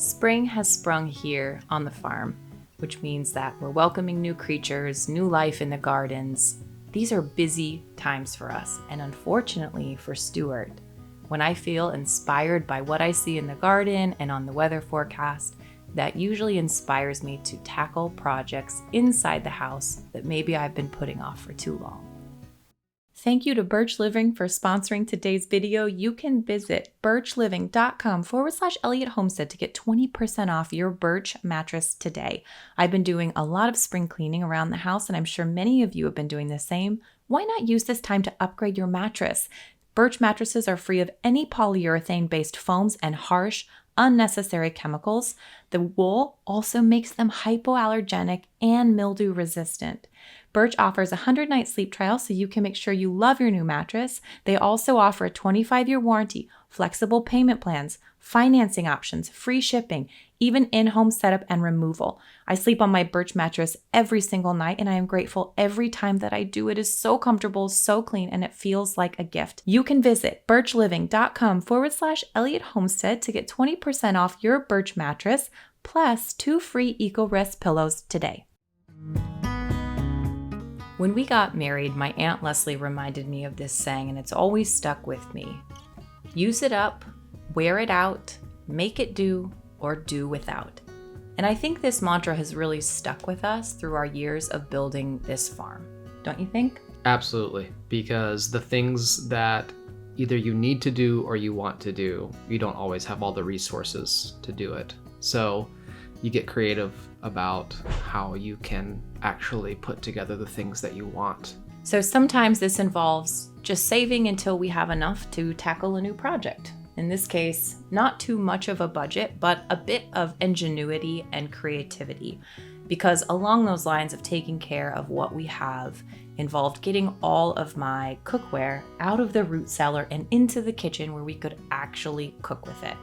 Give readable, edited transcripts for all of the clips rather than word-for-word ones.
Spring has sprung here on the farm, which means that we're welcoming new creatures, new life in the gardens. These are busy times for us, and unfortunately for Stuart, when I feel inspired by what I see in the garden and on the weather forecast, that usually inspires me to tackle projects inside the house that maybe I've been putting off for too long. Thank you to Birch Living for sponsoring today's video. You can visit birchliving.com/Elliott Homestead to get 20% off your Birch mattress today. I've been doing a lot of spring cleaning around the house, and I'm sure many of you have been doing the same. Why not use this time to upgrade your mattress? Birch mattresses are free of any polyurethane-based foams and harsh, unnecessary chemicals. The wool also makes them hypoallergenic and mildew resistant. Birch offers a 100-night sleep trial so you can make sure you love your new mattress. They also offer a 25-year warranty, flexible payment plans, financing options, free shipping, even in-home setup and removal. I sleep on my Birch mattress every single night, and I am grateful every time that I do. It is so comfortable, so clean, and it feels like a gift. You can visit birchliving.com/Elliott Homestead to get 20% off your Birch mattress, plus 2 free EcoRest pillows today. When we got married, my Aunt Leslie reminded me of this saying, and it's always stuck with me. Use it up, wear it out, make it do, or do without. And I think this mantra has really stuck with us through our years of building this farm. Don't you think? Absolutely, because the things that either you need to do or you want to do, you don't always have all the resources to do it. So you get creative about how you can actually put together the things that you want. So sometimes this involves just saving until we have enough to tackle a new project. In this case, not too much of a budget, but a bit of ingenuity and creativity. Because along those lines of taking care of what we have involved getting all of my cookware out of the root cellar and into the kitchen where we could actually cook with it.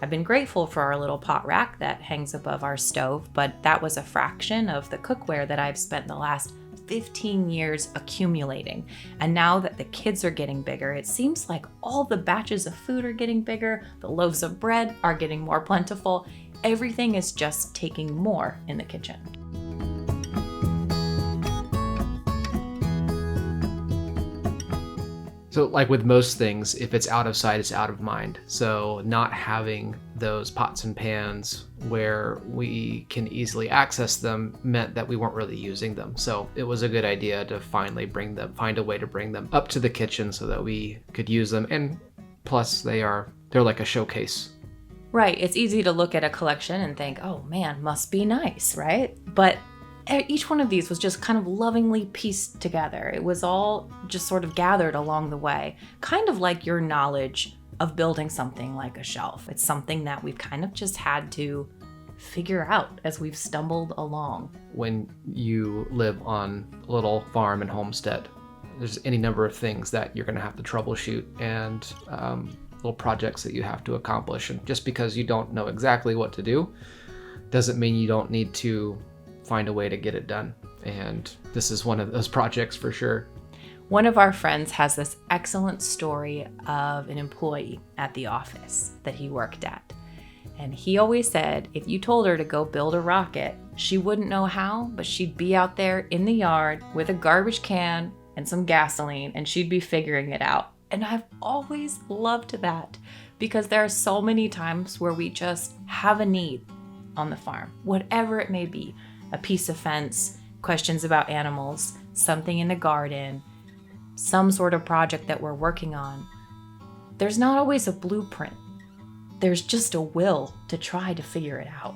I've been grateful for our little pot rack that hangs above our stove, but that was a fraction of the cookware that I've spent the last 15 years accumulating. And now that the kids are getting bigger, it seems like all the batches of food are getting bigger, the loaves of bread are getting more plentiful. Everything is just taking more in the kitchen. So like with most things, if it's out of sight, it's out of mind. So not having those pots and pans where we can easily access them meant that we weren't really using them. So it was a good idea to finally find a way to bring them up to the kitchen so that we could use them. And plus they're like a showcase. Right. It's easy to look at a collection and think, oh man, must be nice, right? But each one of these was just kind of lovingly pieced together. It was all just sort of gathered along the way, kind of like your knowledge of building something like a shelf. It's something that we've kind of just had to figure out as we've stumbled along. When you live on a little farm and homestead, there's any number of things that you're going to have to troubleshoot and little projects that you have to accomplish. And just because you don't know exactly what to do doesn't mean you don't need to find a way to get it done. And this is one of those projects for sure. One of our friends has this excellent story of an employee at the office that he worked at. And he always said, if you told her to go build a rocket, she wouldn't know how, but she'd be out there in the yard with a garbage can and some gasoline, and she'd be figuring it out. And I've always loved that, because there are so many times where we just have a need on the farm, whatever it may be. A piece of fence, questions about animals, something in the garden, some sort of project that we're working on. There's not always a blueprint. There's just a will to try to figure it out.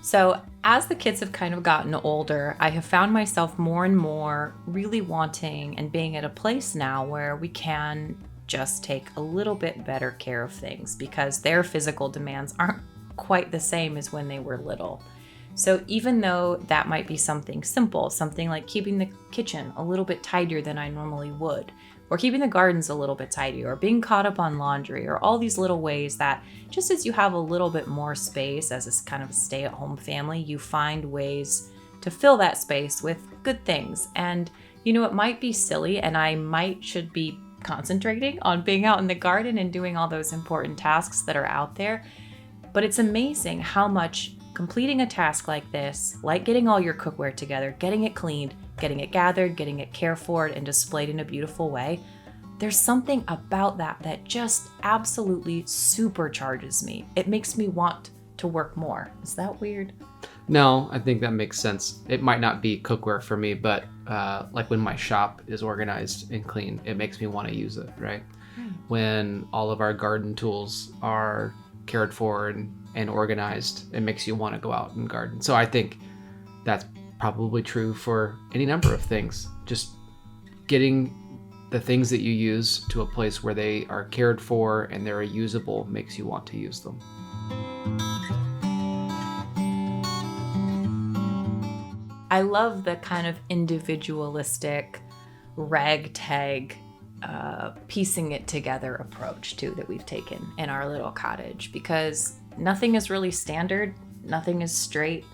So as the kids have kind of gotten older, I have found myself more and more really wanting and being at a place now where we can just take a little bit better care of things because their physical demands aren't quite the same as when they were little. So even though that might be something simple, something like keeping the kitchen a little bit tidier than I normally would, or keeping the gardens a little bit tidier, or being caught up on laundry, or all these little ways that just as you have a little bit more space as a kind of a stay-at-home family, you find ways to fill that space with good things. And it might be silly, and I should be concentrating on being out in the garden and doing all those important tasks that are out there. But it's amazing how much completing a task like this, like getting all your cookware together, getting it cleaned, getting it gathered, getting it cared for and displayed in a beautiful way, there's something about that just absolutely supercharges me. It makes me want to work more. Is that weird? No, I think that makes sense. It might not be cookware for me, but like when my shop is organized and clean, it makes me want to use it, right? When all of our garden tools are cared for and organized, it makes you want to go out and garden. So I think that's probably true for any number of things. Just getting the things that you use to a place where they are cared for and they're usable makes you want to use them. I love the kind of individualistic, ragtag, piecing it together approach too that we've taken in our little cottage, because nothing is really standard, nothing is straight,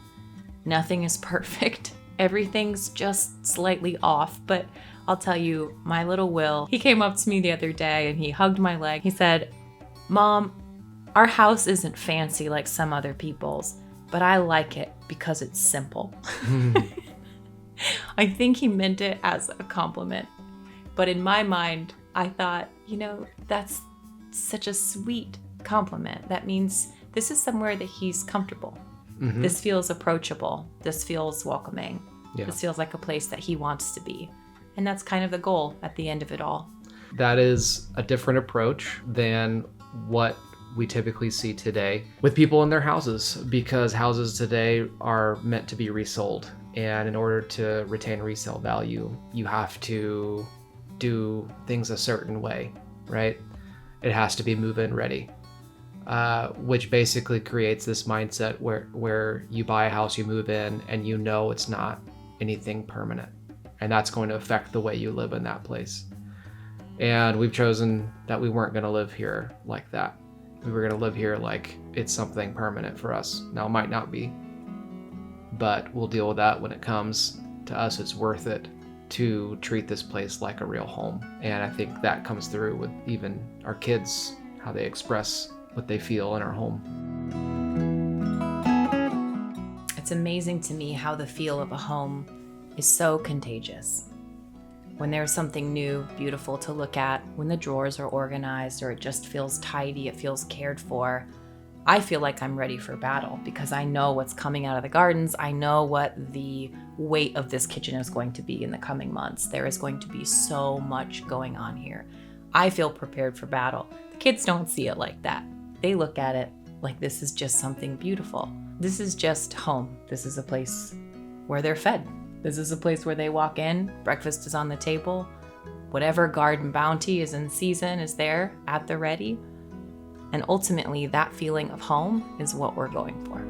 nothing is perfect. Everything's just slightly off. But I'll tell you, my little Will, he came up to me the other day and he hugged my leg. He said, "Mom, our house isn't fancy like some other people's, but I like it because it's simple." I think he meant it as a compliment. But in my mind, I thought, that's such a sweet compliment. That means this is somewhere that he's comfortable. Mm-hmm. This feels approachable. This feels welcoming. Yeah. This feels like a place that he wants to be. And that's kind of the goal at the end of it all. That is a different approach than what we typically see today with people in their houses, because houses today are meant to be resold. And in order to retain resale value, you have to do things a certain way, right? It has to be move-in ready, which basically creates this mindset where you buy a house, you move in, and it's not anything permanent. And that's going to affect the way you live in that place. And we've chosen that we weren't going to live here like that. We were going to live here like it's something permanent for us. Now, it might not be, but we'll deal with that when it comes. To us, it's worth it to treat this place like a real home. And I think that comes through with even our kids, how they express what they feel in our home. It's amazing to me how the feel of a home is so contagious. When there's something new, beautiful to look at, when the drawers are organized or it just feels tidy, it feels cared for, I feel like I'm ready for battle because I know what's coming out of the gardens. I know what the weight of this kitchen is going to be in the coming months. There is going to be so much going on here. I feel prepared for battle. The kids don't see it like that. They look at it like this is just something beautiful. This is just home. This is a place where they're fed. This is a place where they walk in, breakfast is on the table, whatever garden bounty is in season is there at the ready. And ultimately, that feeling of home is what we're going for.